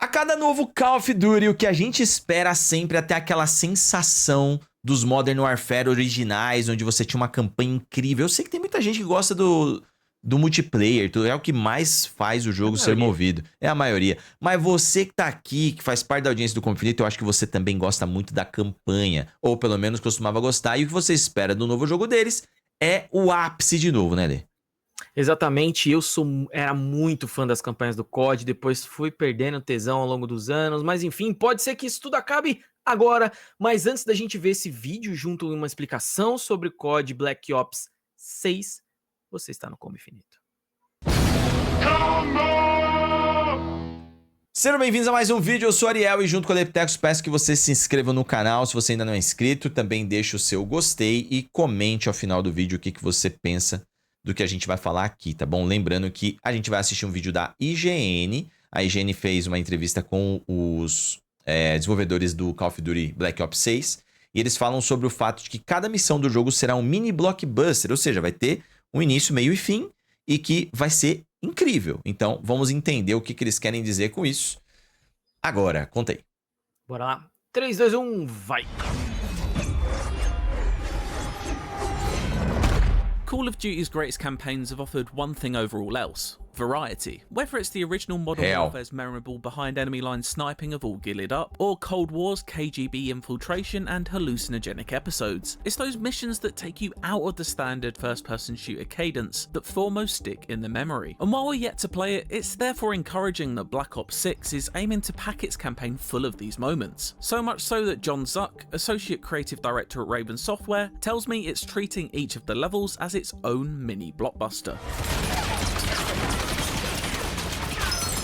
A cada novo Call of Duty, o que a gente espera sempre é ter aquela sensação dos Modern Warfare originais, onde você tinha uma campanha incrível. Eu sei que tem muita gente que gosta do multiplayer, é o que mais faz o jogo ser movido. É a maioria. Mas você que tá aqui, que faz parte da audiência do Conflito, eu acho que você também gosta muito da campanha. Ou pelo menos costumava gostar. E o que você espera do novo jogo deles é o ápice de novo, né, Lê? Exatamente, era muito fã das campanhas do COD, depois fui perdendo tesão ao longo dos anos, mas enfim, pode ser que isso tudo acabe agora. Mas antes da gente ver esse vídeo junto com uma explicação sobre COD Black Ops 6, você está no Combo Infinito. Sejam bem-vindos a mais um vídeo, eu sou o Ariel e junto com a Leptecos peço que você se inscreva no canal se você ainda não é inscrito, também deixe o seu gostei e comente ao final do vídeo o que você pensa do que a gente vai falar aqui, tá bom? Lembrando que a gente vai assistir um vídeo da IGN. A IGN fez uma entrevista com os desenvolvedores do Call of Duty Black Ops 6 e eles falam sobre o fato de que cada missão do jogo será um mini blockbuster, ou seja, vai ter um início, meio e fim e que vai ser incrível. Então, vamos entender o que eles querem dizer com isso. Agora, conta aí. Bora lá. 3, 2, 1, vai! Call of Duty's greatest campaigns have offered one thing over all else: variety. Whether it's the original Modern Warfare's memorable behind enemy lines sniping of all gillied up, or Cold War's KGB infiltration and hallucinogenic episodes, it's those missions that take you out of the standard first-person shooter cadence that foremost stick in the memory. And while we're yet to play it, it's therefore encouraging that Black Ops 6 is aiming to pack its campaign full of these moments. So much so that John Zuck, Associate Creative Director at Raven Software, tells me it's treating each of the levels as its own mini blockbuster.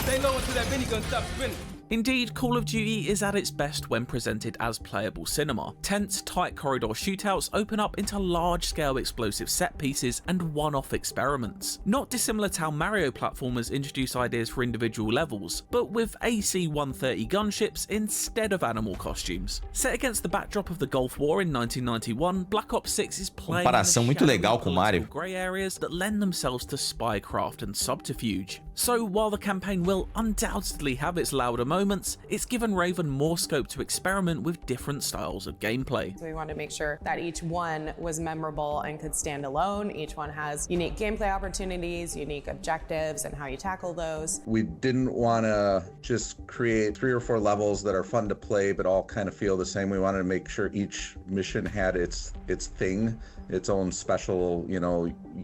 Stay low until that minigun stops spinning. Indeed, Call of Duty is at its best when presented as playable cinema. Tense, tight corridor shootouts open up into large-scale explosive set pieces and one-off experiments. Not dissimilar to how Mario platformers introduce ideas for individual levels, but with AC-130 gunships instead of animal costumes. Set against the backdrop of the Gulf War in 1991, Black Ops 6 is playing comparação muito legal com Mario. Grey areas that lend themselves to spycraft and subterfuge. So while the campaign will undoubtedly have its louder moments, it's given Raven more scope to experiment with different styles of gameplay. So we wanted to make sure that each one was memorable and could stand alone. Each one has unique gameplay opportunities, unique objectives, and how you tackle those. We didn't want to just create 3 or 4 levels that are fun to play but all kind of feel the same. We wanted to make sure each mission had its thing, its own special,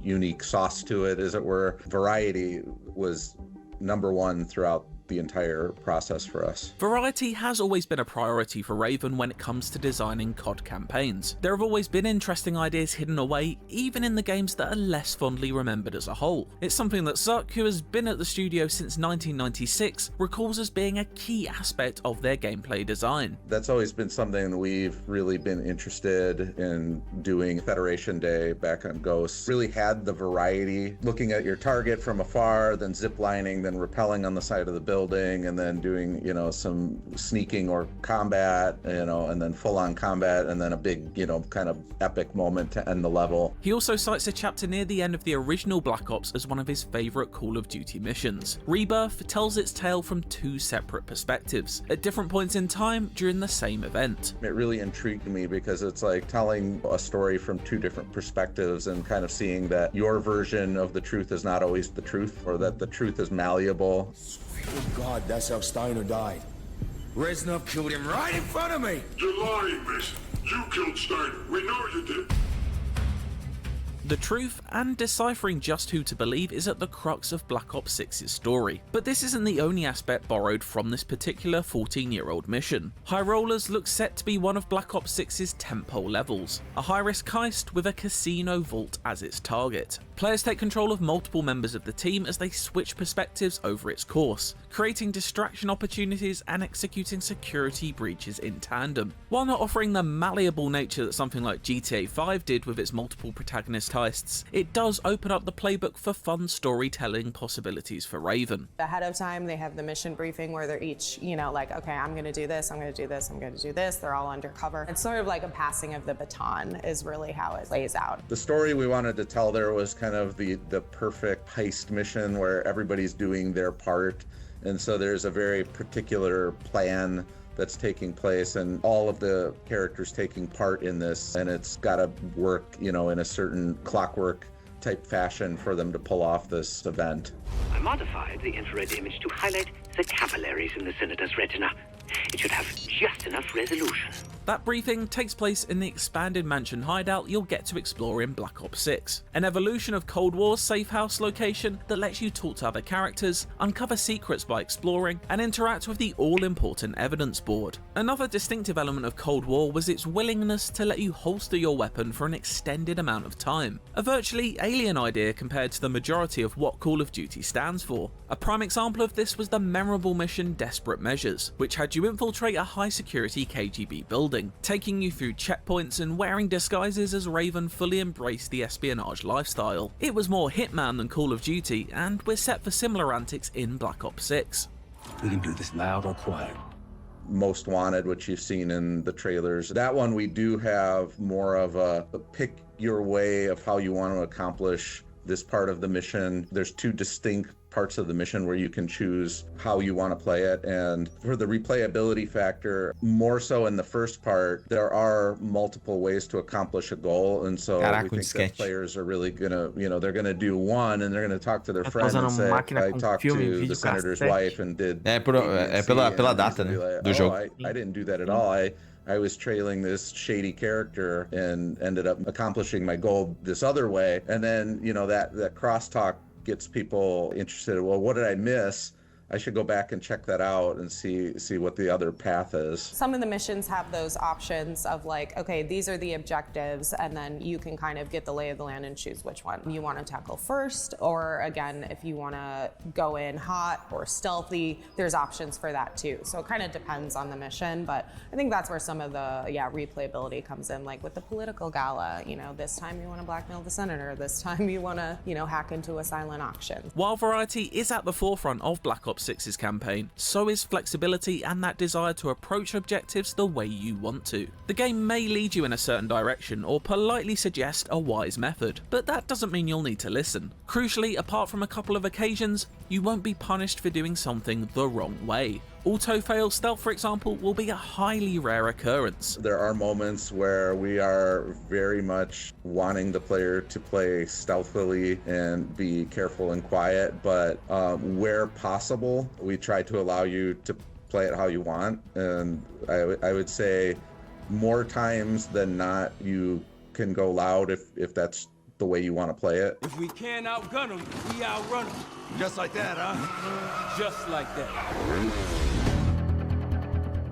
unique sauce to it, as it were. Variety was number one throughout the entire process for us. Variety has always been a priority for Raven when it comes to designing COD campaigns. There have always been interesting ideas hidden away, even in the games that are less fondly remembered as a whole. It's something that Zuck, who has been at the studio since 1996, recalls as being a key aspect of their gameplay design. That's always been something we've really been interested in doing. Federation Day back on Ghosts really had the variety, looking at your target from afar, then ziplining, then rappelling on the side of the building, and then doing, some sneaking or combat, and then full-on combat, and then a big, kind of epic moment to end the level. He also cites a chapter near the end of the original Black Ops as one of his favorite Call of Duty missions. Rebirth tells its tale from 2 separate perspectives, at different points in time during the same event. It really intrigued me because it's like telling a story from 2 different perspectives and kind of seeing that your version of the truth is not always the truth, or that the truth is malleable. Oh God, that's how Steiner died. Reznov killed him right in front of me. You're lying, Mason. You killed Steiner. We know you did. The truth and deciphering just who to believe is at the crux of Black Ops 6's story. But this isn't the only aspect borrowed from this particular 14-year-old mission. High Rollers looks set to be one of Black Ops 6's tentpole levels, a high-risk heist with a casino vault as its target. Players take control of multiple members of the team as they switch perspectives over its course, creating distraction opportunities and executing security breaches in tandem. While not offering the malleable nature that something like GTA 5 did with its multiple protagonist heists, it does open up the playbook for fun storytelling possibilities for Raven. Ahead of time, they have the mission briefing where they're each, like, okay, I'm going to do this, I'm going to do this, I'm going to do this. They're all undercover. It's sort of like a passing of the baton is really how it plays out. The story we wanted to tell there was kind of the perfect heist mission where everybody's doing their part And so there's a very particular plan that's taking place, and all of the characters taking part in this, and it's got to work, you know, in a certain clockwork type fashion for them to pull off this event. I modified the infrared image to highlight the capillaries in the Senator's retina. It should have just enough resolution. That briefing takes place in the expanded mansion hideout you'll get to explore in Black Ops 6, an evolution of Cold War's safe house location that lets you talk to other characters, uncover secrets by exploring, and interact with the all-important evidence board. Another distinctive element of Cold War was its willingness to let you holster your weapon for an extended amount of time, a virtually alien idea compared to the majority of what Call of Duty stands for. A prime example of this was the memorable mission Desperate Measures, which had you infiltrate a high-security KGB building, taking you through checkpoints and wearing disguises as Raven fully embraced the espionage lifestyle. It was more Hitman than Call of Duty, and we're set for similar antics in Black Ops 6. We can do this loud or quiet. Most Wanted, which you've seen in the trailers. That one we do have more of a pick your way of how you want to accomplish this part of the mission. There's two distinct parts of the mission where you can choose how you want to play it, and for the replayability factor, more so in the first part, there are multiple ways to accomplish a goal, and so we think that players are really gonna, you know, they're gonna do one and they're gonna talk to their friend and say, I talked to the senator's wife and did pela data, né, like, do jogo. I didn't do that at all. I was trailing this shady character and ended up accomplishing my goal this other way. And then, you know, that crosstalk gets people interested. Well, what did I miss? I should go back and check that out and see what the other path is. Some of the missions have those options of like, okay, these are the objectives, and then you can kind of get the lay of the land and choose which one you want to tackle first. Or again, if you want to go in hot or stealthy, there's options for that too. So it kind of depends on the mission, but I think that's where some of the replayability comes in, like with the political gala, you know, this time you want to blackmail the senator, this time you want to, you know, hack into a silent auction. While variety is at the forefront of Black Ops 6's campaign, so is flexibility and that desire to approach objectives the way you want to. The game may lead you in a certain direction or politely suggest a wise method, but that doesn't mean you'll need to listen. Crucially, apart from a couple of occasions, you won't be punished for doing something the wrong way. Auto-fail stealth, for example, will be a highly rare occurrence. There are moments where we are very much wanting the player to play stealthily and be careful and quiet, but where possible, we try to allow you to play it how you want. And I would say more times than not, you can go loud if that's the way you want to play it. If we can't outgun them, we outrun them. Just like that, huh? Just like that.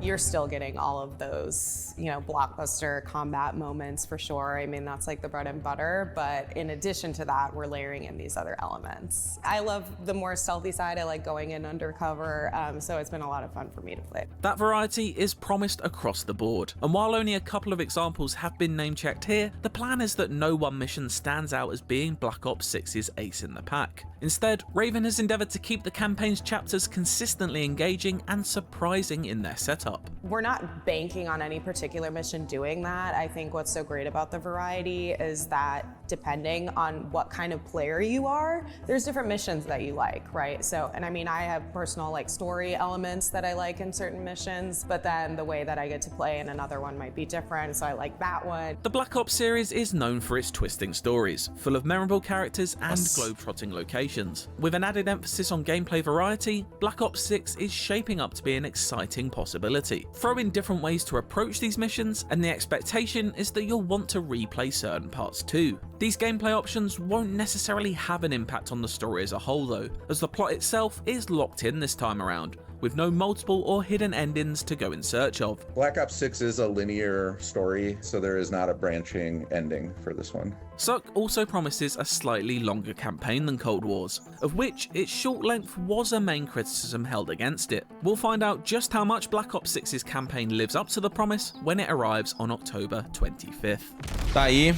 You're still getting all of those, you know, blockbuster combat moments for sure. I mean, that's like the bread and butter, but in addition to that, we're layering in these other elements. I love the more stealthy side. I like going in undercover, so it's been a lot of fun for me to play. That variety is promised across the board, and while only a couple of examples have been name-checked here, the plan is that no one mission stands out as being Black Ops 6's ace in the pack. Instead, Raven has endeavored to keep the campaign's chapters consistently engaging and surprising in their setup. We're not banking on any particular mission doing that. I think what's so great about the variety is that depending on what kind of player you are, there's different missions that you like, right? So, and I mean, I have personal like story elements that I like in certain missions, but then the way that I get to play in another one might be different, so I like that one. The Black Ops series is known for its twisting stories, full of memorable characters and globe-trotting locations. With an added emphasis on gameplay variety, Black Ops 6 is shaping up to be an exciting possibility. Throw in different ways to approach these missions, and the expectation is that you'll want to replay certain parts too. These gameplay options won't necessarily have an impact on the story as a whole though, as the plot itself is locked in this time around, with no multiple or hidden endings to go in search of. Black Ops 6 is a linear story, so there is not a branching ending for this one. Suck also promises a slightly longer campaign than Cold War's, of which its short length was a main criticism held against it. We'll find out just how much Black Ops 6's campaign lives up to the promise when it arrives on October 25th. Tá aí.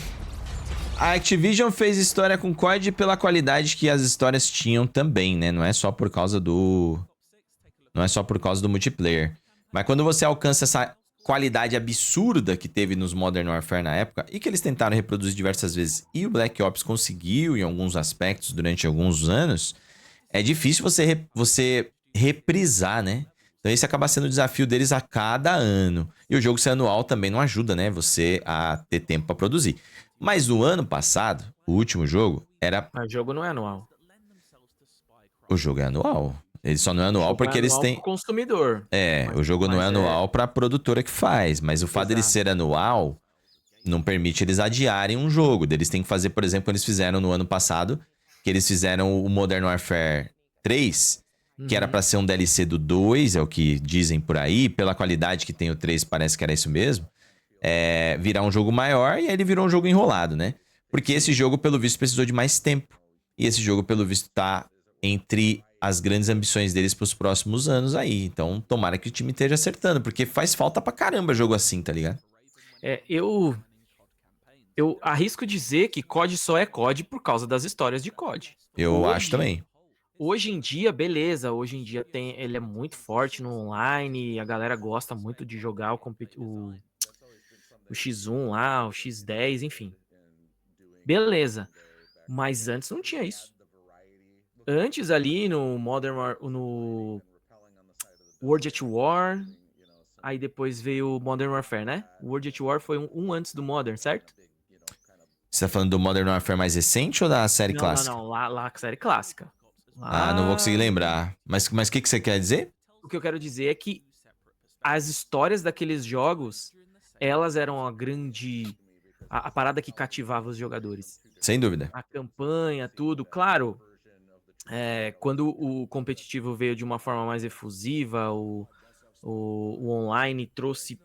A Activision fez história com COD pela qualidade que as histórias tinham também, né? Não é só por causa do multiplayer. Mas quando você alcança essa qualidade absurda que teve nos Modern Warfare na época, e que eles tentaram reproduzir diversas vezes, e o Black Ops conseguiu em alguns aspectos durante alguns anos, é difícil você reprisar, né? Então esse acaba sendo o desafio deles a cada ano. E o jogo ser anual também não ajuda, né? Você a ter tempo pra produzir. Mas no ano passado, o último jogo era... Mas o jogo não é anual. O jogo é anual. Ele só não é anual porque eles têm... Pro consumidor. O jogo não é anual pra produtora que faz. Mas o fato dele ser anual não permite eles adiarem um jogo. Eles têm que fazer, por exemplo, eles fizeram no ano passado, que eles fizeram o Modern Warfare 3, que era pra ser um DLC do 2, é o que dizem por aí. Pela qualidade que tem o 3, parece que era isso mesmo. Virar um jogo maior, e aí ele virou um jogo enrolado, né? Porque esse jogo, pelo visto, precisou de mais tempo. E esse jogo, pelo visto, tá entre as grandes ambições deles pros próximos anos aí. Então, tomara que o time esteja acertando, porque faz falta pra caramba jogo assim, tá ligado? Eu arrisco dizer que COD só é COD por causa das histórias de COD. Eu acho também. Hoje em dia, beleza, hoje em dia ele é muito forte no online, a galera gosta muito de jogar o X1 lá, o X10, enfim. Beleza, mas antes não tinha isso. Antes ali no no World at War, aí depois veio o Modern Warfare, né? O World at War foi um antes do Modern, certo? Você tá falando do Modern Warfare mais recente ou da série clássica? Não, lá série clássica. Lá... não vou conseguir lembrar. Mas o que você quer dizer? O que eu quero dizer é que as histórias daqueles jogos, elas eram a parada que cativava os jogadores. Sem dúvida. A campanha, tudo. Claro, quando o competitivo veio de uma forma mais efusiva, o online trouxe,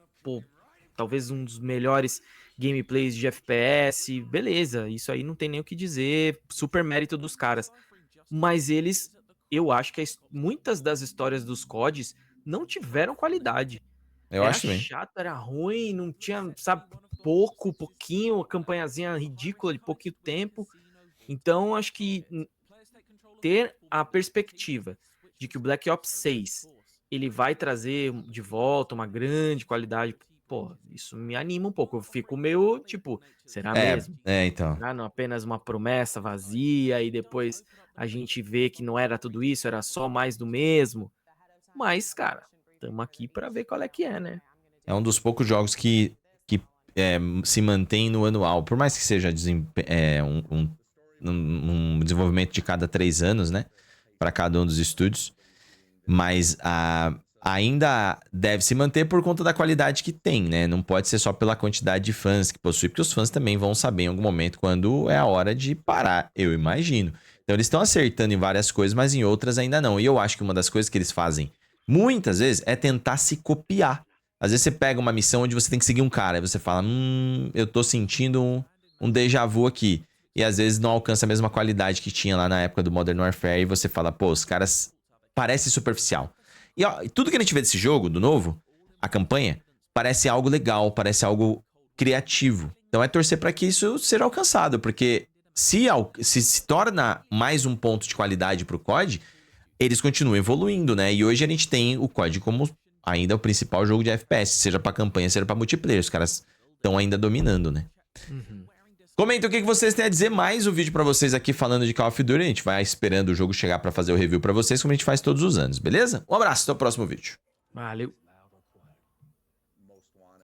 talvez um dos melhores gameplays de FPS, beleza, isso aí não tem nem o que dizer, super mérito dos caras. Mas eu acho que muitas das histórias dos CODs não tiveram qualidade. Eu acho também. Era chato, era ruim, não tinha, sabe, pouquinho, campanhazinha ridícula de pouquinho tempo. Então, acho que ter a perspectiva de que o Black Ops 6 ele vai trazer de volta uma grande qualidade, isso me anima um pouco. Eu fico meio, tipo, será mesmo? Então. Não apenas uma promessa vazia e depois a gente vê que não era tudo isso, era só mais do mesmo. Mas, cara, estamos aqui pra ver qual é que é, né? É um dos poucos jogos que se mantém no anual. Por mais que seja um desenvolvimento de cada 3 anos, né? Pra cada um dos estúdios. Mas ainda deve se manter por conta da qualidade que tem, né? Não pode ser só pela quantidade de fãs que possui, porque os fãs também vão saber em algum momento quando é a hora de parar, eu imagino. Então eles estão acertando em várias coisas, mas em outras ainda não. E eu acho que uma das coisas que eles fazem muitas vezes é tentar se copiar. Às vezes você pega uma missão onde você tem que seguir um cara, e você fala, eu tô sentindo um déjà vu aqui. E às vezes não alcança a mesma qualidade que tinha lá na época do Modern Warfare, e você fala, os caras parecem superficial. E tudo que a gente vê desse jogo, do novo, a campanha, parece algo legal, parece algo criativo. Então é torcer para que isso seja alcançado, porque se torna mais um ponto de qualidade pro COD, eles continuam evoluindo, né? E hoje a gente tem o COD como ainda o principal jogo de FPS, seja pra campanha, seja pra multiplayer. Os caras estão ainda dominando, né? Comenta o que vocês têm a dizer, mais o vídeo pra vocês aqui falando de Call of Duty. A gente vai esperando o jogo chegar pra fazer o review pra vocês, como a gente faz todos os anos, beleza? Um abraço, até o próximo vídeo. Valeu.